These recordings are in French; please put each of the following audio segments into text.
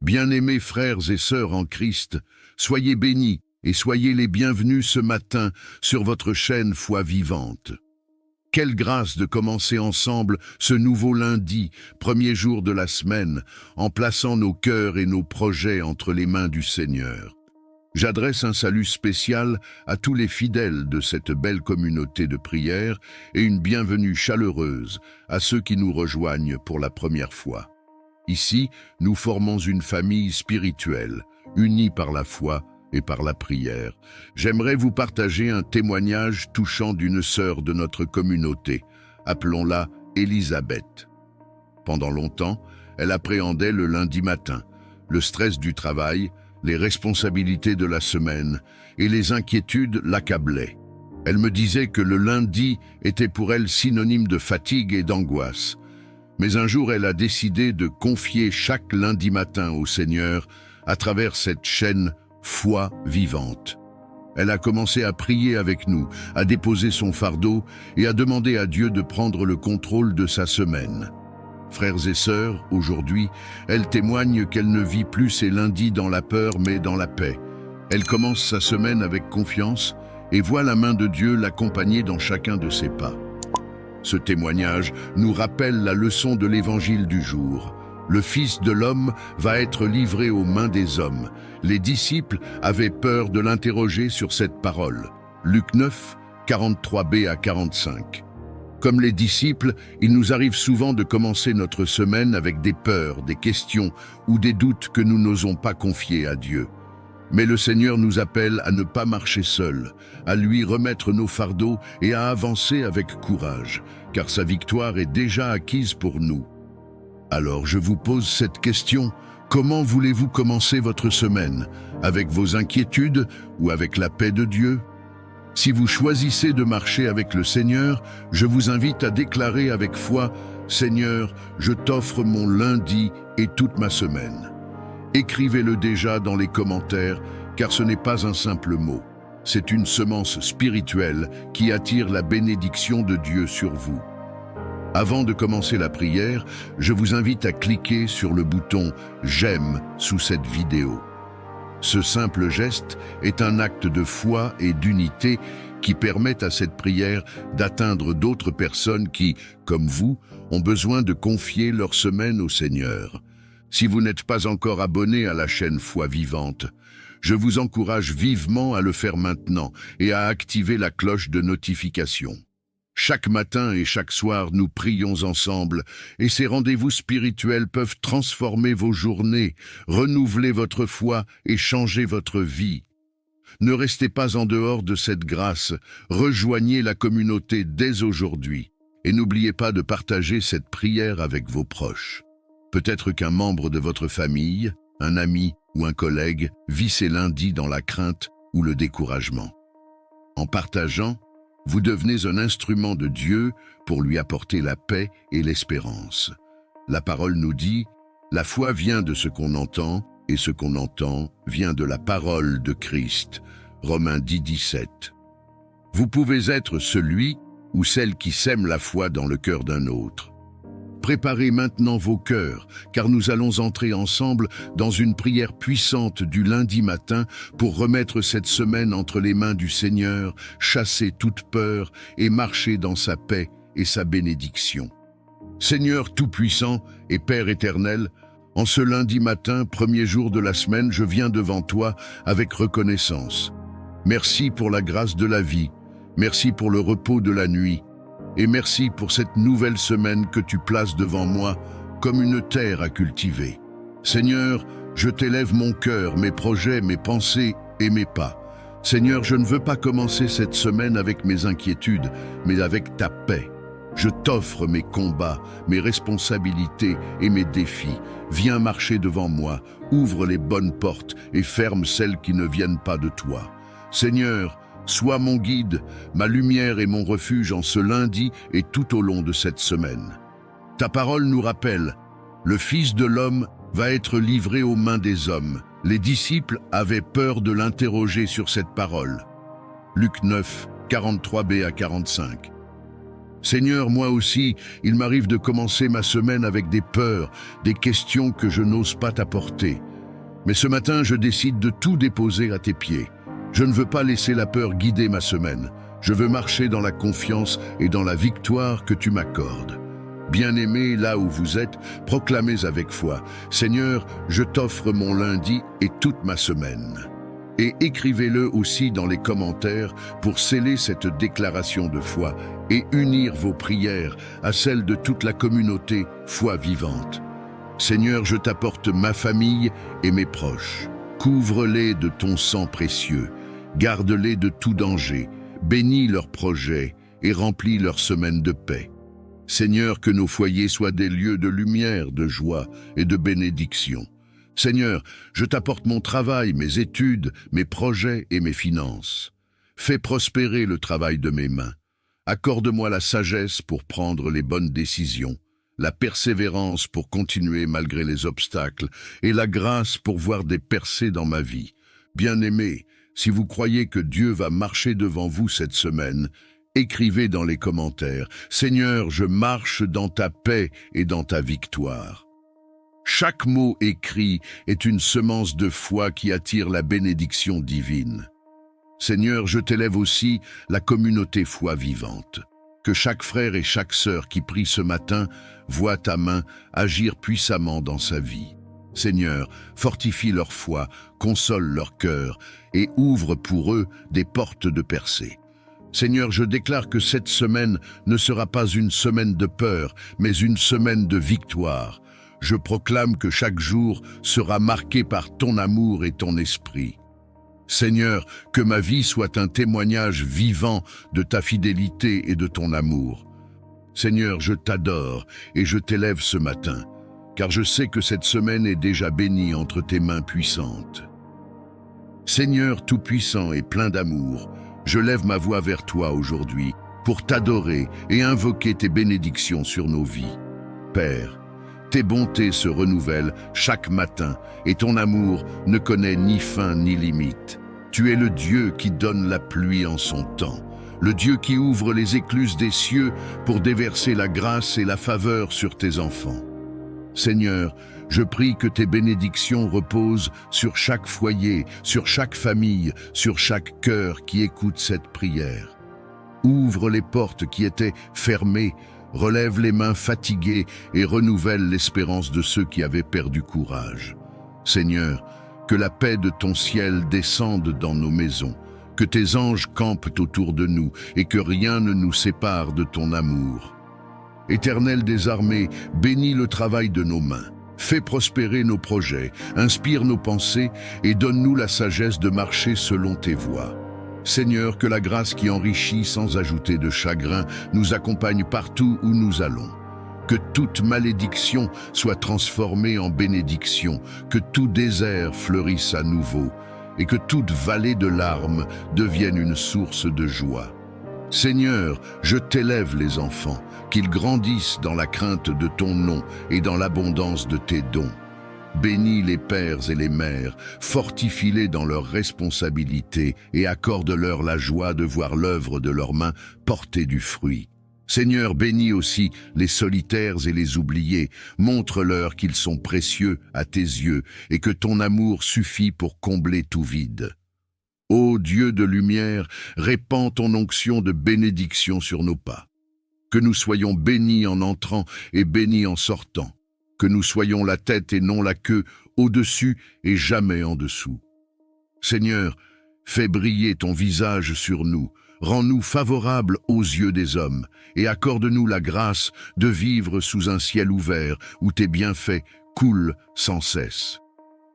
Bien-aimés frères et sœurs en Christ, soyez bénis et soyez les bienvenus ce matin sur votre chaîne Foi Vivante. Quelle grâce de commencer ensemble ce nouveau lundi, premier jour de la semaine, en plaçant nos cœurs et nos projets entre les mains du Seigneur. J'adresse un salut spécial à tous les fidèles de cette belle communauté de prière et une bienvenue chaleureuse à ceux qui nous rejoignent pour la première fois. Ici, nous formons une famille spirituelle, unie par la foi et par la prière. J'aimerais vous partager un témoignage touchant d'une sœur de notre communauté. Appelons-la Elisabeth. Pendant longtemps, elle appréhendait le lundi matin, le stress du travail, les responsabilités de la semaine et les inquiétudes l'accablaient. Elle me disait que le lundi était pour elle synonyme de fatigue et d'angoisse. Mais un jour, elle a décidé de confier chaque lundi matin au Seigneur à travers cette chaîne Foi Vivante. Elle a commencé à prier avec nous, à déposer son fardeau et à demander à Dieu de prendre le contrôle de sa semaine. Frères et sœurs, aujourd'hui, elle témoigne qu'elle ne vit plus ses lundis dans la peur mais dans la paix. Elle commence sa semaine avec confiance et voit la main de Dieu l'accompagner dans chacun de ses pas. Ce témoignage nous rappelle la leçon de l'évangile du jour. Le Fils de l'homme va être livré aux mains des hommes. Les disciples avaient peur de l'interroger sur cette parole. Luc 9, 43b à 45. Comme les disciples, il nous arrive souvent de commencer notre semaine avec des peurs, des questions ou des doutes que nous n'osons pas confier à Dieu. Mais le Seigneur nous appelle à ne pas marcher seuls, à lui remettre nos fardeaux et à avancer avec courage, car sa victoire est déjà acquise pour nous. Alors je vous pose cette question, comment voulez-vous commencer votre semaine? Avec vos inquiétudes ou avec la paix de Dieu? Si vous choisissez de marcher avec le Seigneur, je vous invite à déclarer avec foi, « Seigneur, je t'offre mon lundi et toute ma semaine ». Écrivez-le déjà dans les commentaires, car ce n'est pas un simple mot. C'est une semence spirituelle qui attire la bénédiction de Dieu sur vous. Avant de commencer la prière, je vous invite à cliquer sur le bouton « J'aime » sous cette vidéo. Ce simple geste est un acte de foi et d'unité qui permet à cette prière d'atteindre d'autres personnes qui, comme vous, ont besoin de confier leur semaine au Seigneur. Si vous n'êtes pas encore abonné à la chaîne Foi Vivante, je vous encourage vivement à le faire maintenant et à activer la cloche de notification. Chaque matin et chaque soir, nous prions ensemble et ces rendez-vous spirituels peuvent transformer vos journées, renouveler votre foi et changer votre vie. Ne restez pas en dehors de cette grâce, rejoignez la communauté dès aujourd'hui et n'oubliez pas de partager cette prière avec vos proches. Peut-être qu'un membre de votre famille, un ami ou un collègue vit ses lundis dans la crainte ou le découragement. En partageant, vous devenez un instrument de Dieu pour lui apporter la paix et l'espérance. La parole nous dit, la foi vient de ce qu'on entend, et ce qu'on entend vient de la parole de Christ. Romains 10, 17. Vous pouvez être celui ou celle qui sème la foi dans le cœur d'un autre. Préparez maintenant vos cœurs, car nous allons entrer ensemble dans une prière puissante du lundi matin pour remettre cette semaine entre les mains du Seigneur, chasser toute peur et marcher dans sa paix et sa bénédiction. Seigneur Tout-Puissant et Père éternel, en ce lundi matin, premier jour de la semaine, je viens devant toi avec reconnaissance. Merci pour la grâce de la vie, merci pour le repos de la nuit, et merci pour cette nouvelle semaine que tu places devant moi comme une terre à cultiver. Seigneur, je t'élève mon cœur, mes projets, mes pensées et mes pas. Seigneur, je ne veux pas commencer cette semaine avec mes inquiétudes, mais avec ta paix. Je t'offre mes combats, mes responsabilités et mes défis. Viens marcher devant moi, ouvre les bonnes portes et ferme celles qui ne viennent pas de toi. Seigneur, sois mon guide, ma lumière et mon refuge en ce lundi et tout au long de cette semaine. Ta parole nous rappelle, le Fils de l'homme va être livré aux mains des hommes. Les disciples avaient peur de l'interroger sur cette parole. Luc 9, 43b à 45. Seigneur, moi aussi, il m'arrive de commencer ma semaine avec des peurs, des questions que je n'ose pas t'apporter. Mais ce matin, je décide de tout déposer à tes pieds. Je ne veux pas laisser la peur guider ma semaine. Je veux marcher dans la confiance et dans la victoire que tu m'accordes. Bien-aimés, là où vous êtes, proclamez avec foi: Seigneur, je t'offre mon lundi et toute ma semaine. Et écrivez-le aussi dans les commentaires pour sceller cette déclaration de foi et unir vos prières à celles de toute la communauté Foi Vivante. Seigneur, je t'apporte ma famille et mes proches. Couvre-les de ton sang précieux, garde-les de tout danger, bénis leurs projets et remplis leur semaine de paix. Seigneur, que nos foyers soient des lieux de lumière, de joie et de bénédiction. Seigneur, je t'apporte mon travail, mes études, mes projets et mes finances. Fais prospérer le travail de mes mains. Accorde-moi la sagesse pour prendre les bonnes décisions, la persévérance pour continuer malgré les obstacles et la grâce pour voir des percées dans ma vie. Bien-aimés, si vous croyez que Dieu va marcher devant vous cette semaine, écrivez dans les commentaires: Seigneur, je marche dans ta paix et dans ta victoire. Chaque mot écrit est une semence de foi qui attire la bénédiction divine. Seigneur, je t'élève aussi la communauté Foi Vivante. Que chaque frère et chaque sœur qui prie ce matin voit ta main agir puissamment dans sa vie. Seigneur, fortifie leur foi, console leur cœur et ouvre pour eux des portes de percée. Seigneur, je déclare que cette semaine ne sera pas une semaine de peur, mais une semaine de victoire. Je proclame que chaque jour sera marqué par ton amour et ton esprit. Seigneur, que ma vie soit un témoignage vivant de ta fidélité et de ton amour. Seigneur, je t'adore et je t'élève ce matin, car je sais que cette semaine est déjà bénie entre tes mains puissantes. Seigneur tout-puissant et plein d'amour, je lève ma voix vers toi aujourd'hui pour t'adorer et invoquer tes bénédictions sur nos vies. Père, tes bontés se renouvellent chaque matin et ton amour ne connaît ni fin ni limite. Tu es le Dieu qui donne la pluie en son temps, le Dieu qui ouvre les écluses des cieux pour déverser la grâce et la faveur sur tes enfants. Seigneur, je prie que tes bénédictions reposent sur chaque foyer, sur chaque famille, sur chaque cœur qui écoute cette prière. Ouvre les portes qui étaient fermées, relève les mains fatiguées et renouvelle l'espérance de ceux qui avaient perdu courage. Seigneur, que la paix de ton ciel descende dans nos maisons, que tes anges campent autour de nous et que rien ne nous sépare de ton amour. Éternel des armées, bénis le travail de nos mains. Fais prospérer nos projets, inspire nos pensées et donne-nous la sagesse de marcher selon tes voies. Seigneur, que la grâce qui enrichit sans ajouter de chagrin nous accompagne partout où nous allons. Que toute malédiction soit transformée en bénédiction, que tout désert fleurisse à nouveau et que toute vallée de larmes devienne une source de joie. Seigneur, je t'élève les enfants, qu'ils grandissent dans la crainte de ton nom et dans l'abondance de tes dons. Bénis les pères et les mères, fortifie-les dans leurs responsabilités et accorde-leur la joie de voir l'œuvre de leurs mains porter du fruit. Seigneur, bénis aussi les solitaires et les oubliés, montre-leur qu'ils sont précieux à tes yeux et que ton amour suffit pour combler tout vide. Ô Dieu de lumière, répands ton onction de bénédiction sur nos pas. Que nous soyons bénis en entrant et bénis en sortant. Que nous soyons la tête et non la queue, au-dessus et jamais en dessous. Seigneur, fais briller ton visage sur nous, rends-nous favorables aux yeux des hommes, et accorde-nous la grâce de vivre sous un ciel ouvert où tes bienfaits coulent sans cesse.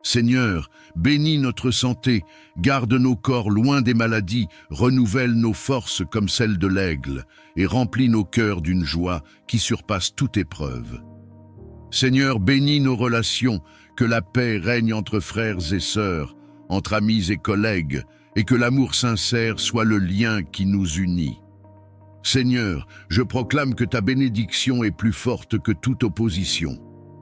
Seigneur, bénis notre santé, garde nos corps loin des maladies, renouvelle nos forces comme celles de l'aigle, et remplis nos cœurs d'une joie qui surpasse toute épreuve. Seigneur, bénis nos relations, que la paix règne entre frères et sœurs, entre amis et collègues, et que l'amour sincère soit le lien qui nous unit. Seigneur, je proclame que ta bénédiction est plus forte que toute opposition.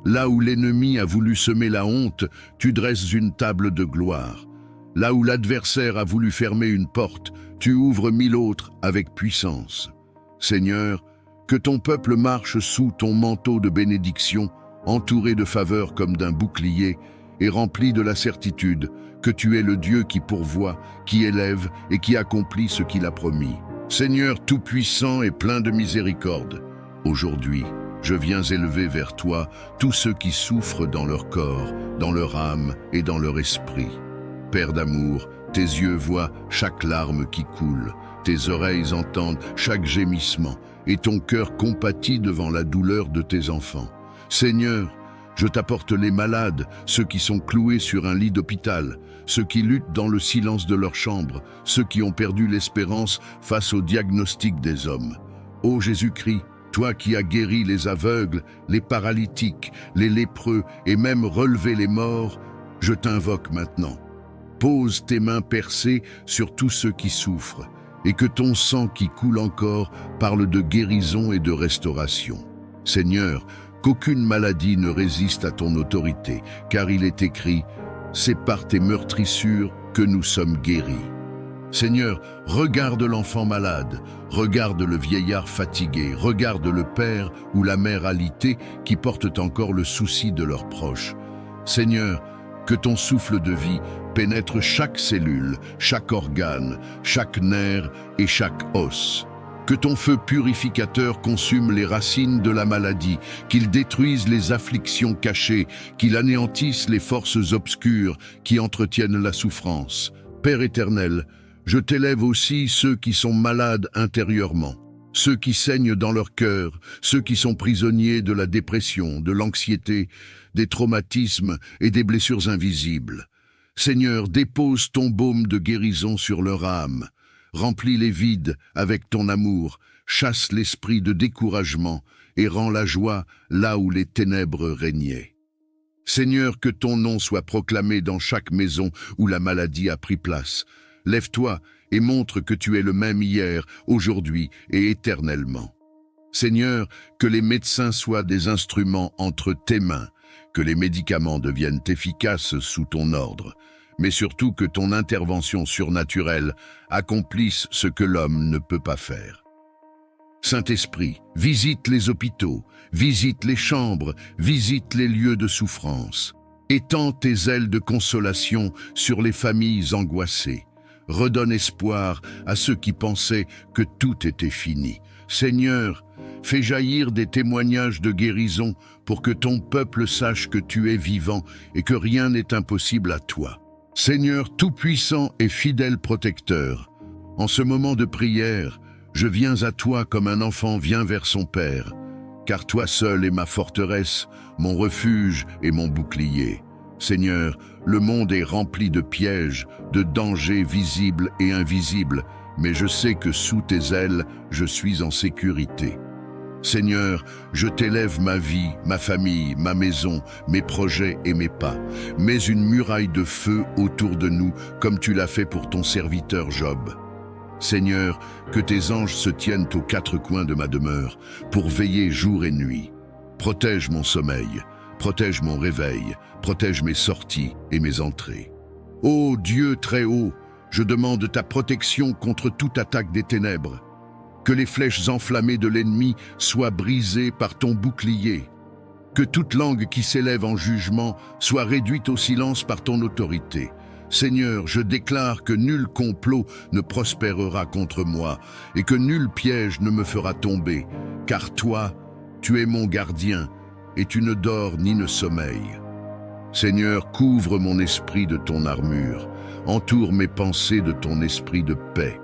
Là où l'ennemi a voulu semer la honte, tu dresses une table de gloire. Là où l'adversaire a voulu fermer une porte, tu ouvres 1000 autres avec puissance. Seigneur, que ton peuple marche sous ton manteau de bénédiction, entouré de faveur comme d'un bouclier, et rempli de la certitude que tu es le Dieu qui pourvoit, qui élève et qui accomplit ce qu'il a promis. Seigneur tout-puissant et plein de miséricorde, aujourd'hui, je viens élever vers toi tous ceux qui souffrent dans leur corps, dans leur âme et dans leur esprit. Père d'amour, tes yeux voient chaque larme qui coule, tes oreilles entendent chaque gémissement, et ton cœur compatit devant la douleur de tes enfants. Seigneur, je t'apporte les malades, ceux qui sont cloués sur un lit d'hôpital, ceux qui luttent dans le silence de leur chambre, ceux qui ont perdu l'espérance face au diagnostic des hommes. Ô Jésus-Christ, toi qui as guéri les aveugles, les paralytiques, les lépreux et même relevé les morts, je t'invoque maintenant. Pose tes mains percées sur tous ceux qui souffrent, et que ton sang qui coule encore parle de guérison et de restauration. Seigneur, qu'aucune maladie ne résiste à ton autorité, car il est écrit « C'est par tes meurtrissures que nous sommes guéris ». Seigneur, regarde l'enfant malade, regarde le vieillard fatigué, regarde le père ou la mère alitée qui portent encore le souci de leurs proches. Seigneur, que ton souffle de vie pénètre chaque cellule, chaque organe, chaque nerf et chaque os. Que ton feu purificateur consume les racines de la maladie, qu'il détruise les afflictions cachées, qu'il anéantisse les forces obscures qui entretiennent la souffrance. Père éternel, je t'élève aussi ceux qui sont malades intérieurement, ceux qui saignent dans leur cœur, ceux qui sont prisonniers de la dépression, de l'anxiété, des traumatismes et des blessures invisibles. Seigneur, dépose ton baume de guérison sur leur âme. Remplis les vides avec ton amour, chasse l'esprit de découragement et rends la joie là où les ténèbres régnaient. Seigneur, que ton nom soit proclamé dans chaque maison où la maladie a pris place. Lève-toi et montre que tu es le même hier, aujourd'hui et éternellement. Seigneur, que les médecins soient des instruments entre tes mains, que les médicaments deviennent efficaces sous ton ordre, mais surtout que ton intervention surnaturelle accomplisse ce que l'homme ne peut pas faire. Saint-Esprit, visite les hôpitaux, visite les chambres, visite les lieux de souffrance. Étends tes ailes de consolation sur les familles angoissées. Redonne espoir à ceux qui pensaient que tout était fini. Seigneur, fais jaillir des témoignages de guérison pour que ton peuple sache que tu es vivant et que rien n'est impossible à toi. Seigneur tout-puissant et fidèle protecteur, en ce moment de prière, je viens à toi comme un enfant vient vers son père, car toi seul es ma forteresse, mon refuge et mon bouclier. Seigneur, le monde est rempli de pièges, de dangers visibles et invisibles, mais je sais que sous tes ailes, je suis en sécurité. Seigneur, je t'élève ma vie, ma famille, ma maison, mes projets et mes pas. Mets une muraille de feu autour de nous, comme tu l'as fait pour ton serviteur Job. Seigneur, que tes anges se tiennent aux quatre coins de ma demeure, pour veiller jour et nuit. Protège mon sommeil, protège mon réveil, protège mes sorties et mes entrées. Ô Dieu très haut, je demande ta protection contre toute attaque des ténèbres. Que les flèches enflammées de l'ennemi soient brisées par ton bouclier. Que toute langue qui s'élève en jugement soit réduite au silence par ton autorité. Seigneur, je déclare que nul complot ne prospérera contre moi et que nul piège ne me fera tomber, car toi, tu es mon gardien et tu ne dors ni ne sommeilles. Seigneur, couvre mon esprit de ton armure, entoure mes pensées de ton esprit de paix.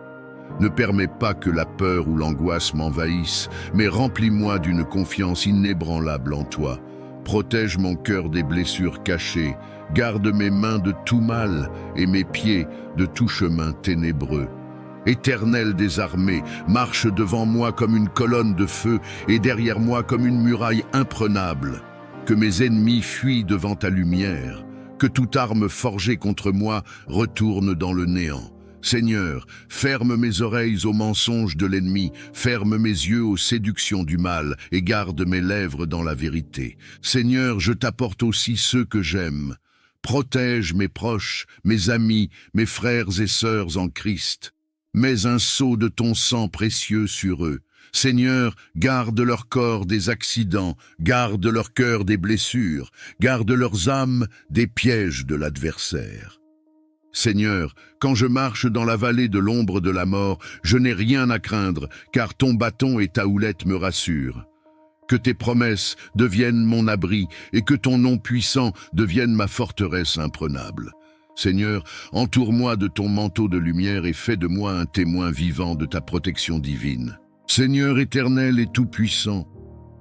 Ne permets pas que la peur ou l'angoisse m'envahissent, mais remplis-moi d'une confiance inébranlable en toi. Protège mon cœur des blessures cachées, garde mes mains de tout mal et mes pieds de tout chemin ténébreux. Éternel des armées, marche devant moi comme une colonne de feu et derrière moi comme une muraille imprenable. Que mes ennemis fuient devant ta lumière, que toute arme forgée contre moi retourne dans le néant. Seigneur, ferme mes oreilles aux mensonges de l'ennemi, ferme mes yeux aux séductions du mal et garde mes lèvres dans la vérité. Seigneur, je t'apporte aussi ceux que j'aime. Protège mes proches, mes amis, mes frères et sœurs en Christ. Mets un sceau de ton sang précieux sur eux. Seigneur, garde leur corps des accidents, garde leur cœur des blessures, garde leurs âmes des pièges de l'adversaire. Seigneur, quand je marche dans la vallée de l'ombre de la mort, je n'ai rien à craindre, car ton bâton et ta houlette me rassurent. Que tes promesses deviennent mon abri et que ton nom puissant devienne ma forteresse imprenable. Seigneur, entoure-moi de ton manteau de lumière et fais de moi un témoin vivant de ta protection divine. Seigneur éternel et tout-puissant,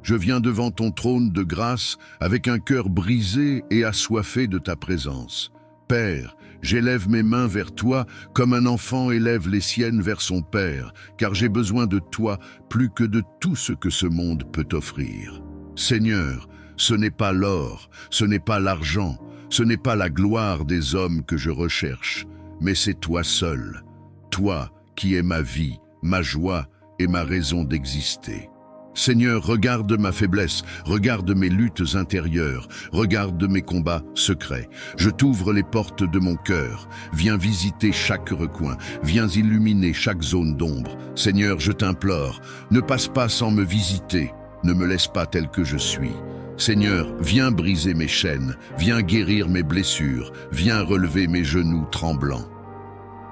je viens devant ton trône de grâce avec un cœur brisé et assoiffé de ta présence. Père, j'élève mes mains vers toi comme un enfant élève les siennes vers son père, car j'ai besoin de toi plus que de tout ce que ce monde peut offrir. Seigneur, ce n'est pas l'or, ce n'est pas l'argent, ce n'est pas la gloire des hommes que je recherche, mais c'est toi seul, toi qui es ma vie, ma joie et ma raison d'exister. Seigneur, regarde ma faiblesse, regarde mes luttes intérieures, regarde mes combats secrets. Je t'ouvre les portes de mon cœur. Viens visiter chaque recoin, viens illuminer chaque zone d'ombre. Seigneur, je t'implore, ne passe pas sans me visiter, ne me laisse pas tel que je suis. Seigneur, viens briser mes chaînes, viens guérir mes blessures, viens relever mes genoux tremblants.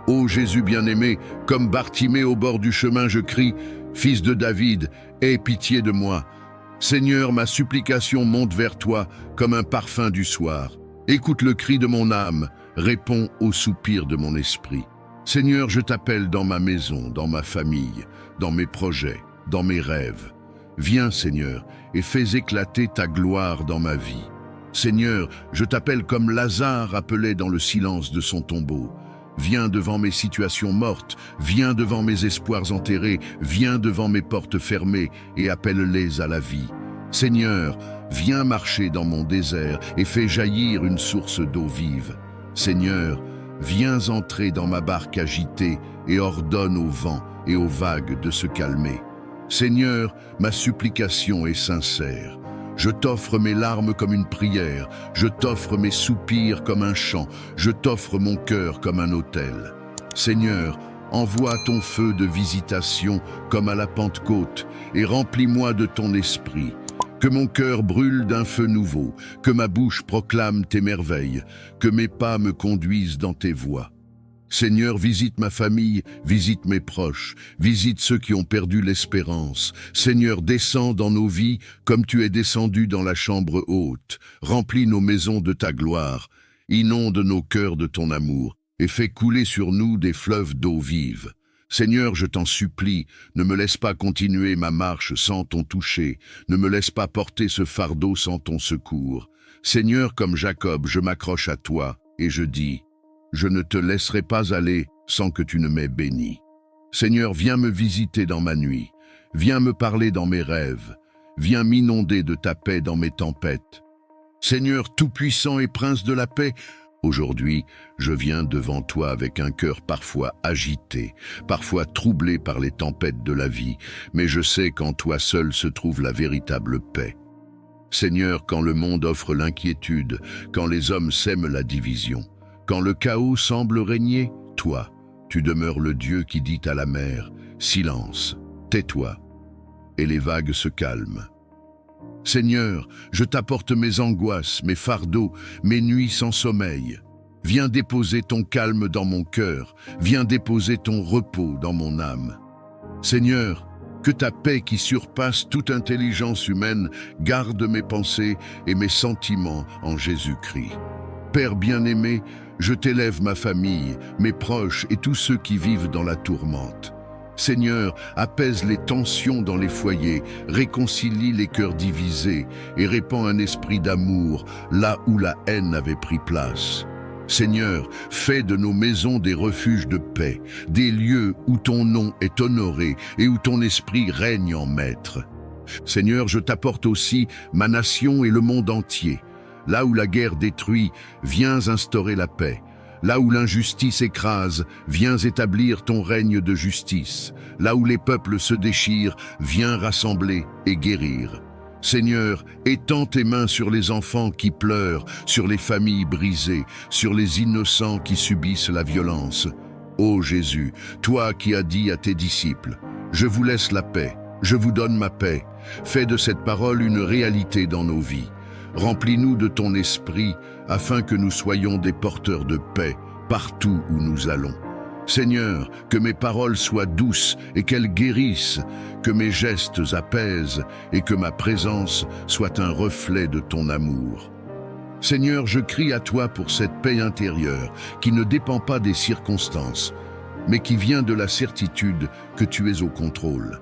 Ô Jésus bien-aimé, comme Bartimée au bord du chemin, je crie, Fils de David, aie pitié de moi. Seigneur, ma supplication monte vers toi comme un parfum du soir. Écoute le cri de mon âme, réponds au soupir de mon esprit. Seigneur, je t'appelle dans ma maison, dans ma famille, dans mes projets, dans mes rêves. Viens, Seigneur, et fais éclater ta gloire dans ma vie. Seigneur, je t'appelle comme Lazare appelé dans le silence de son tombeau. Viens devant mes situations mortes, viens devant mes espoirs enterrés, viens devant mes portes fermées et appelle-les à la vie. Seigneur, viens marcher dans mon désert et fais jaillir une source d'eau vive. Seigneur, viens entrer dans ma barque agitée et ordonne au vent et aux vagues de se calmer. Seigneur, ma supplication est sincère. Je t'offre mes larmes comme une prière, je t'offre mes soupirs comme un chant, je t'offre mon cœur comme un autel. Seigneur, envoie ton feu de visitation comme à la Pentecôte et remplis-moi de ton esprit. Que mon cœur brûle d'un feu nouveau, que ma bouche proclame tes merveilles, que mes pas me conduisent dans tes voies. Seigneur, visite ma famille, visite mes proches, visite ceux qui ont perdu l'espérance. Seigneur, descends dans nos vies comme tu es descendu dans la chambre haute. Remplis nos maisons de ta gloire, inonde nos cœurs de ton amour et fais couler sur nous des fleuves d'eau vive. Seigneur, je t'en supplie, ne me laisse pas continuer ma marche sans ton toucher, ne me laisse pas porter ce fardeau sans ton secours. Seigneur, comme Jacob, je m'accroche à toi et je dis, je ne te laisserai pas aller sans que tu ne m'aies béni. Seigneur, viens me visiter dans ma nuit, viens me parler dans mes rêves, viens m'inonder de ta paix dans mes tempêtes. Seigneur tout-puissant et prince de la paix, aujourd'hui, je viens devant toi avec un cœur parfois agité, parfois troublé par les tempêtes de la vie, mais je sais qu'en toi seul se trouve la véritable paix. Seigneur, quand le monde offre l'inquiétude, quand les hommes sèment la division, quand le chaos semble régner, toi, tu demeures le Dieu qui dit à la mer, « Silence, tais-toi » et les vagues se calment. Seigneur, je t'apporte mes angoisses, mes fardeaux, mes nuits sans sommeil. Viens déposer ton calme dans mon cœur, viens déposer ton repos dans mon âme. Seigneur, que ta paix qui surpasse toute intelligence humaine garde mes pensées et mes sentiments en Jésus-Christ. Père bien-aimé, je t'élève ma famille, mes proches et tous ceux qui vivent dans la tourmente. Seigneur, apaise les tensions dans les foyers, réconcilie les cœurs divisés et répand un esprit d'amour là où la haine avait pris place. Seigneur, fais de nos maisons des refuges de paix, des lieux où ton nom est honoré et où ton esprit règne en maître. Seigneur, je t'apporte aussi ma nation et le monde entier. Là où la guerre détruit, viens instaurer la paix. Là où l'injustice écrase, viens établir ton règne de justice. Là où les peuples se déchirent, viens rassembler et guérir. Seigneur, étends tes mains sur les enfants qui pleurent, sur les familles brisées, sur les innocents qui subissent la violence. Ô Jésus, toi qui as dit à tes disciples, « Je vous laisse la paix, Je vous donne ma paix. Fais de cette parole une réalité dans nos vies. Remplis-nous de ton esprit afin que nous soyons des porteurs de paix partout où nous allons. Seigneur, que mes paroles soient douces et qu'elles guérissent, que mes gestes apaisent et que ma présence soit un reflet de ton amour. Seigneur, je crie à toi pour cette paix intérieure qui ne dépend pas des circonstances, mais qui vient de la certitude que tu es au contrôle.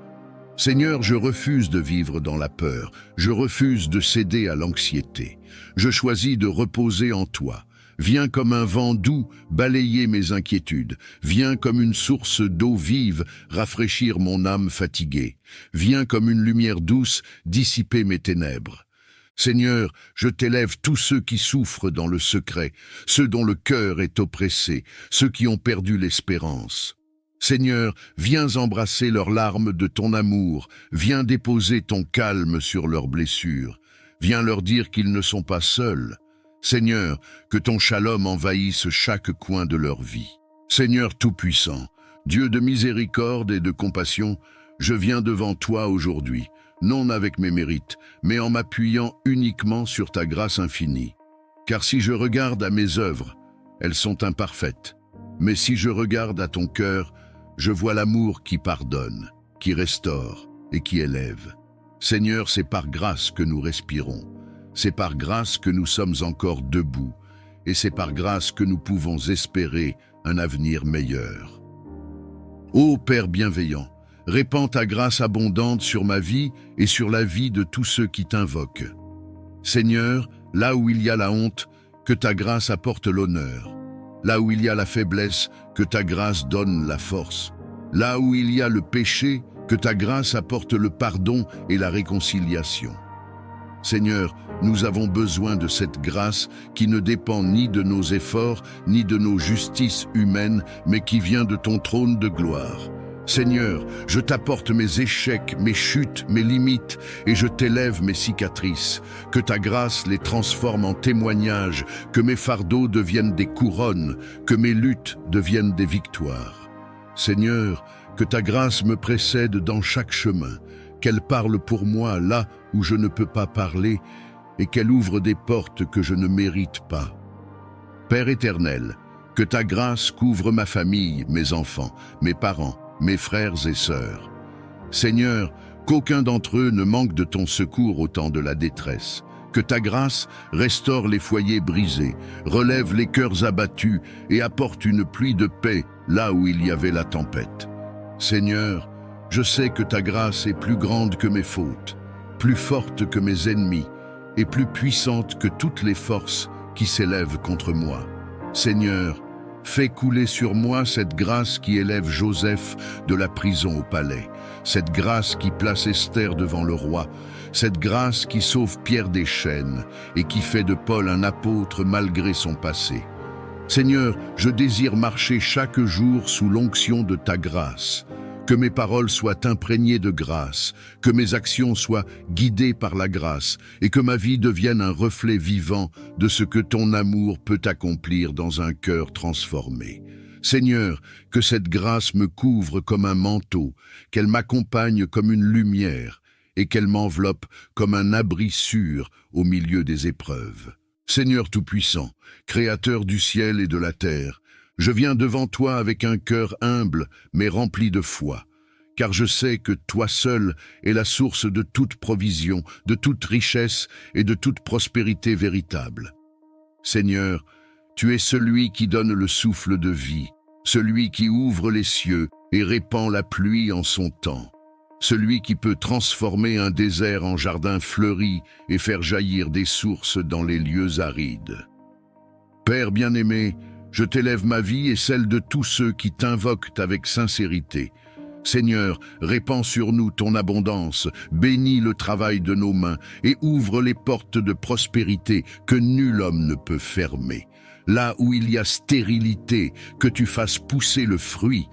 Seigneur, je refuse de vivre dans la peur, je refuse de céder à l'anxiété. Je choisis de reposer en toi. Viens comme un vent doux balayer mes inquiétudes. Viens comme une source d'eau vive rafraîchir mon âme fatiguée. Viens comme une lumière douce dissiper mes ténèbres. Seigneur, je t'élève tous ceux qui souffrent dans le secret, ceux dont le cœur est oppressé, ceux qui ont perdu l'espérance. Seigneur, viens embrasser leurs larmes de ton amour, viens déposer ton calme sur leurs blessures, viens leur dire qu'ils ne sont pas seuls. Seigneur, que ton shalom envahisse chaque coin de leur vie. Seigneur Tout-Puissant, Dieu de miséricorde et de compassion, je viens devant toi aujourd'hui, non avec mes mérites, mais en m'appuyant uniquement sur ta grâce infinie. Car si je regarde à mes œuvres, elles sont imparfaites. Mais si je regarde à ton cœur, je vois l'amour qui pardonne, qui restaure et qui élève. Seigneur, c'est par grâce que nous respirons. C'est par grâce que nous sommes encore debout, et c'est par grâce que nous pouvons espérer un avenir meilleur. Ô Père bienveillant, répands ta grâce abondante sur ma vie et sur la vie de tous ceux qui t'invoquent. Seigneur, là où il y a la honte, que ta grâce apporte l'honneur. Là où il y a la faiblesse, que ta grâce donne la force. Là où il y a le péché, que ta grâce apporte le pardon et la réconciliation. Seigneur, nous avons besoin de cette grâce qui ne dépend ni de nos efforts, ni de nos justices humaines, mais qui vient de ton trône de gloire. Seigneur, je t'apporte mes échecs, mes chutes, mes limites, et je t'élève mes cicatrices. Que ta grâce les transforme en témoignages, que mes fardeaux deviennent des couronnes, que mes luttes deviennent des victoires. Seigneur, que ta grâce me précède dans chaque chemin, qu'elle parle pour moi là où je ne peux pas parler, et qu'elle ouvre des portes que je ne mérite pas. Père éternel, que ta grâce couvre ma famille, mes enfants, mes parents, mes frères et sœurs. Seigneur, qu'aucun d'entre eux ne manque de ton secours au temps de la détresse. Que ta grâce restaure les foyers brisés, relève les cœurs abattus et apporte une pluie de paix là où il y avait la tempête. Seigneur, je sais que ta grâce est plus grande que mes fautes, plus forte que mes ennemis et plus puissante que toutes les forces qui s'élèvent contre moi. Seigneur, fais couler sur moi cette grâce qui élève Joseph de la prison au palais, cette grâce qui place Esther devant le roi, cette grâce qui sauve Pierre des chaînes et qui fait de Paul un apôtre malgré son passé. Seigneur, je désire marcher chaque jour sous l'onction de ta grâce. Que mes paroles soient imprégnées de grâce, que mes actions soient guidées par la grâce et que ma vie devienne un reflet vivant de ce que ton amour peut accomplir dans un cœur transformé. Seigneur, que cette grâce me couvre comme un manteau, qu'elle m'accompagne comme une lumière et qu'elle m'enveloppe comme un abri sûr au milieu des épreuves. Seigneur Tout-Puissant, Créateur du ciel et de la terre, je viens devant toi avec un cœur humble, mais rempli de foi, car je sais que toi seul es la source de toute provision, de toute richesse et de toute prospérité véritable. Seigneur, tu es celui qui donne le souffle de vie, celui qui ouvre les cieux et répand la pluie en son temps, celui qui peut transformer un désert en jardin fleuri et faire jaillir des sources dans les lieux arides. Père bien-aimé, je t'élève ma vie et celle de tous ceux qui t'invoquent avec sincérité. Seigneur, répands sur nous ton abondance, bénis le travail de nos mains et ouvre les portes de prospérité que nul homme ne peut fermer. Là où il y a stérilité, que tu fasses pousser le fruit.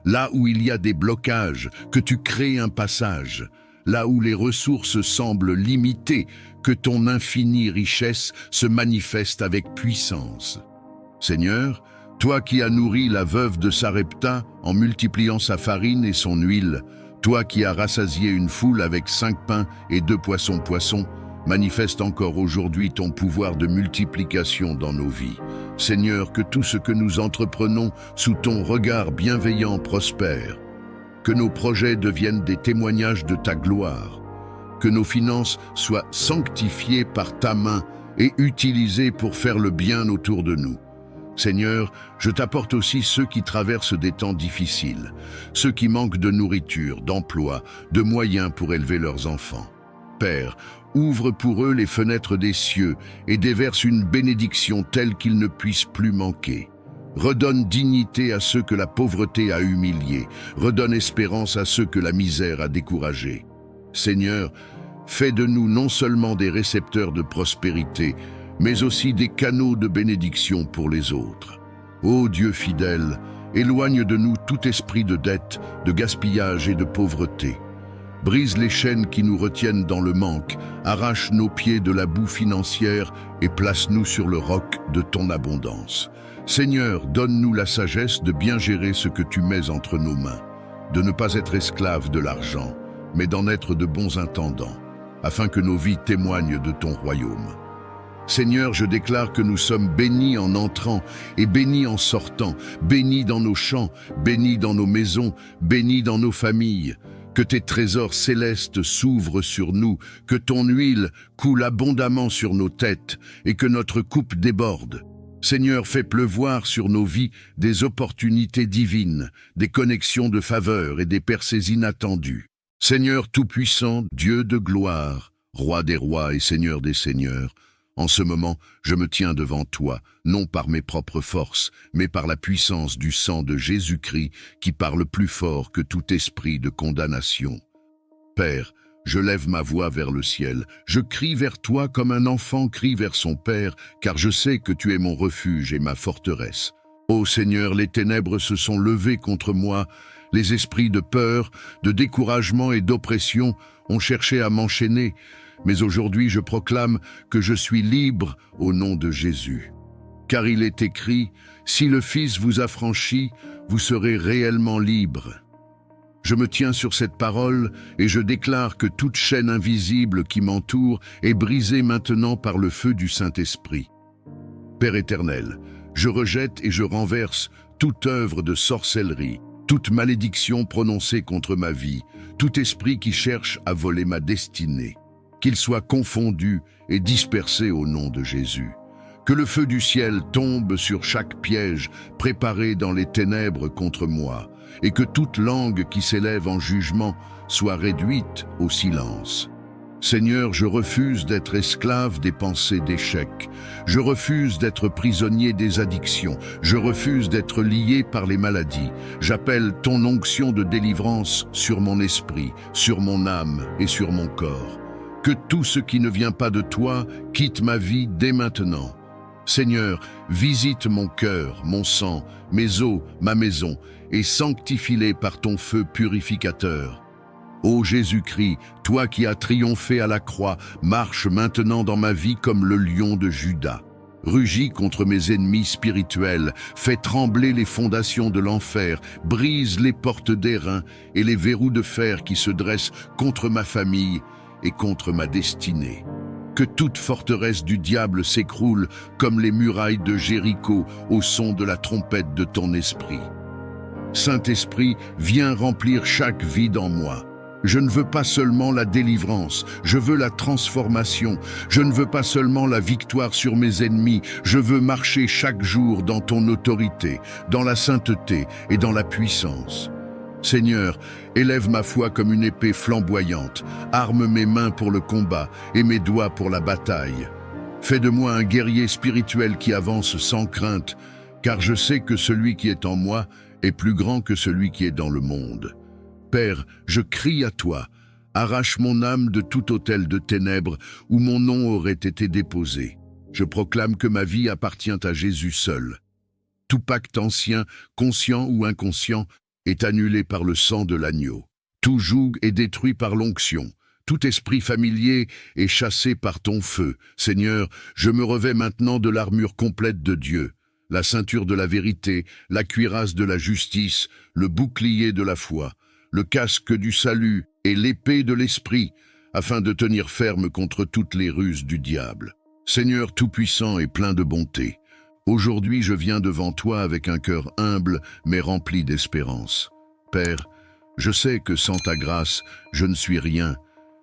Là où il y a des blocages, que tu crées un passage. Là où les ressources semblent limitées, que ton infinie richesse se manifeste avec puissance. Seigneur, toi qui as nourri la veuve de Sarepta en multipliant sa farine et son huile, Toi qui as rassasié une foule avec 5 pains et 2 poissons, manifeste encore aujourd'hui ton pouvoir de multiplication dans nos vies. Seigneur, que tout ce que nous entreprenons sous ton regard bienveillant prospère. Que nos projets deviennent des témoignages de ta gloire. Que nos finances soient sanctifiées par ta main et utilisées pour faire le bien autour de nous. Seigneur, je t'apporte aussi ceux qui traversent des temps difficiles, ceux qui manquent de nourriture, d'emploi, de moyens pour élever leurs enfants. Père, ouvre pour eux les fenêtres des cieux et déverse une bénédiction telle qu'ils ne puissent plus manquer. Redonne dignité à ceux que la pauvreté a humiliés, redonne espérance à ceux que la misère a découragés. Seigneur, fais de nous non seulement des récepteurs de prospérité, mais aussi des canaux de bénédiction pour les autres. Ô Dieu fidèle, éloigne de nous tout esprit de dette, de gaspillage et de pauvreté. Brise les chaînes qui nous retiennent dans le manque, arrache nos pieds de la boue financière et place-nous sur le roc de ton abondance. Seigneur, donne-nous la sagesse de bien gérer ce que tu mets entre nos mains, de ne pas être esclaves de l'argent, mais d'en être de bons intendants, afin que nos vies témoignent de ton royaume. Seigneur, je déclare que nous sommes bénis en entrant et bénis en sortant, bénis dans nos champs, bénis dans nos maisons, bénis dans nos familles. Que tes trésors célestes s'ouvrent sur nous, que ton huile coule abondamment sur nos têtes et que notre coupe déborde. Seigneur, fais pleuvoir sur nos vies des opportunités divines, des connexions de faveur et des percées inattendues. Seigneur Tout-Puissant, Dieu de gloire, Roi des rois et Seigneur des seigneurs, en ce moment, je me tiens devant toi, non par mes propres forces, mais par la puissance du sang de Jésus-Christ qui parle plus fort que tout esprit de condamnation. Père, je lève ma voix vers le ciel, je crie vers toi comme un enfant crie vers son père, car je sais que tu es mon refuge et ma forteresse. Ô Seigneur, les ténèbres se sont levées contre moi, les esprits de peur, de découragement et d'oppression ont cherché à m'enchaîner, mais aujourd'hui je proclame que je suis libre au nom de Jésus. Car il est écrit, si le Fils vous affranchit, vous serez réellement libre. Je me tiens sur cette parole et je déclare que toute chaîne invisible qui m'entoure est brisée maintenant par le feu du Saint-Esprit. Père éternel, je rejette et je renverse toute œuvre de sorcellerie, toute malédiction prononcée contre ma vie, tout esprit qui cherche à voler ma destinée. Qu'il soit confondu et dispersé au nom de Jésus. Que le feu du ciel tombe sur chaque piège préparé dans les ténèbres contre moi, et que toute langue qui s'élève en jugement soit réduite au silence. Seigneur, je refuse d'être esclave des pensées d'échec. Je refuse d'être prisonnier des addictions. Je refuse d'être lié par les maladies. J'appelle ton onction de délivrance sur mon esprit, sur mon âme et sur mon corps. Que tout ce qui ne vient pas de toi quitte ma vie dès maintenant. Seigneur, visite mon cœur, mon sang, mes os, ma maison, et sanctifie-les par ton feu purificateur. Ô Jésus-Christ, toi qui as triomphé à la croix, marche maintenant dans ma vie comme le lion de Juda. Rugis contre mes ennemis spirituels, fais trembler les fondations de l'enfer, brise les portes d'airain et les verrous de fer qui se dressent contre ma famille et contre ma destinée. Que toute forteresse du diable s'écroule comme les murailles de Jéricho au son de la trompette de ton esprit. Saint-Esprit, viens remplir chaque vide en moi. Je ne veux pas seulement la délivrance, je veux la transformation. Je ne veux pas seulement la victoire sur mes ennemis, je veux marcher chaque jour dans ton autorité, dans la sainteté et dans la puissance. Seigneur, élève ma foi comme une épée flamboyante, arme mes mains pour le combat et mes doigts pour la bataille. Fais de moi un guerrier spirituel qui avance sans crainte, car je sais que celui qui est en moi est plus grand que celui qui est dans le monde. Père, je crie à toi, arrache mon âme de tout autel de ténèbres où mon nom aurait été déposé. Je proclame que ma vie appartient à Jésus seul. Tout pacte ancien, conscient ou inconscient, est annulé par le sang de l'agneau. Tout joug est détruit par l'onction. Tout esprit familier est chassé par ton feu. Seigneur, je me revêts maintenant de l'armure complète de Dieu, la ceinture de la vérité, la cuirasse de la justice, le bouclier de la foi. le casque du salut et l'épée de l'esprit, afin de tenir ferme contre toutes les ruses du diable. Seigneur tout-puissant et plein de bonté, aujourd'hui je viens devant toi avec un cœur humble mais rempli d'espérance. Père, je sais que sans ta grâce, je ne suis rien,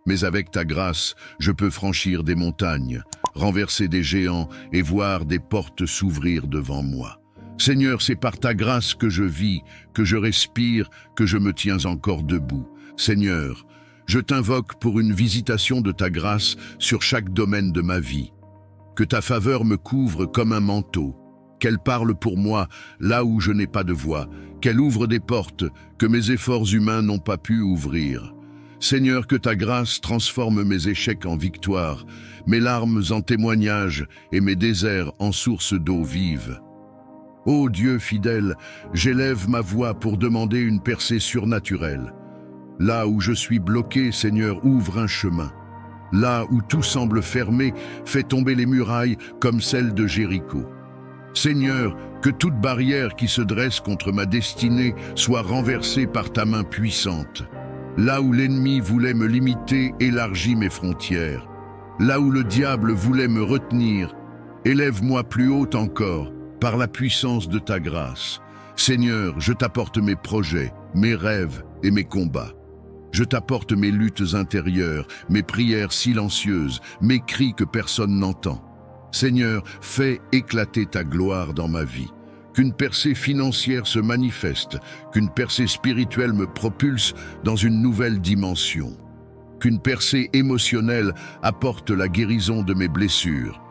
mais avec ta grâce, je peux franchir des montagnes, renverser des géants et voir des portes s'ouvrir devant moi. Seigneur, c'est par ta grâce que je vis, que je respire, que je me tiens encore debout. Seigneur, je t'invoque pour une visitation de ta grâce sur chaque domaine de ma vie. Que ta faveur me couvre comme un manteau, qu'elle parle pour moi là où je n'ai pas de voix, qu'elle ouvre des portes que mes efforts humains n'ont pas pu ouvrir. Seigneur, que ta grâce transforme mes échecs en victoire, mes larmes en témoignages et mes déserts en sources d'eau vive. Ô Dieu fidèle, j'élève ma voix pour demander une percée surnaturelle. Là où je suis bloqué, Seigneur, ouvre un chemin. Là où tout semble fermé, fais tomber les murailles comme celles de Jéricho. Seigneur, que toute barrière qui se dresse contre ma destinée soit renversée par ta main puissante. Là où l'ennemi voulait me limiter, élargis mes frontières. Là où le diable voulait me retenir, élève-moi plus haut encore, par la puissance de ta grâce. Seigneur, je t'apporte mes projets, mes rêves et mes combats. Je t'apporte mes luttes intérieures, mes prières silencieuses, mes cris que personne n'entend. Seigneur, fais éclater ta gloire dans ma vie. Qu'une percée financière se manifeste, qu'une percée spirituelle me propulse dans une nouvelle dimension. Qu'une percée émotionnelle apporte la guérison de mes blessures.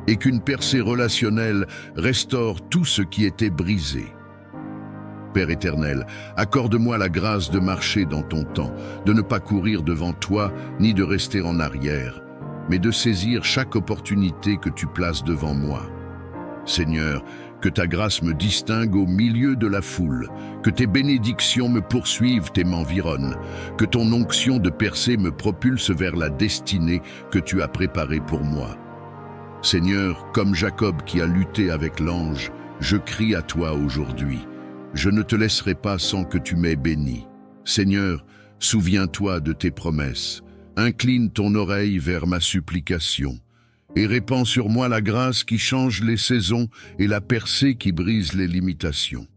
Et qu'une percée relationnelle restaure tout ce qui était brisé. Père éternel, accorde-moi la grâce de marcher dans ton temps, de ne pas courir devant toi, ni de rester en arrière, mais de saisir chaque opportunité que tu places devant moi. Seigneur, que ta grâce me distingue au milieu de la foule, que tes bénédictions me poursuivent et m'environnent, que ton onction de percée me propulse vers la destinée que tu as préparée pour moi. Seigneur, comme Jacob qui a lutté avec l'ange, je crie à toi aujourd'hui. Je ne te laisserai pas sans que tu m'aies béni. Seigneur, souviens-toi de tes promesses. Incline ton oreille vers ma supplication et répands sur moi la grâce qui change les saisons et la percée qui brise les limitations.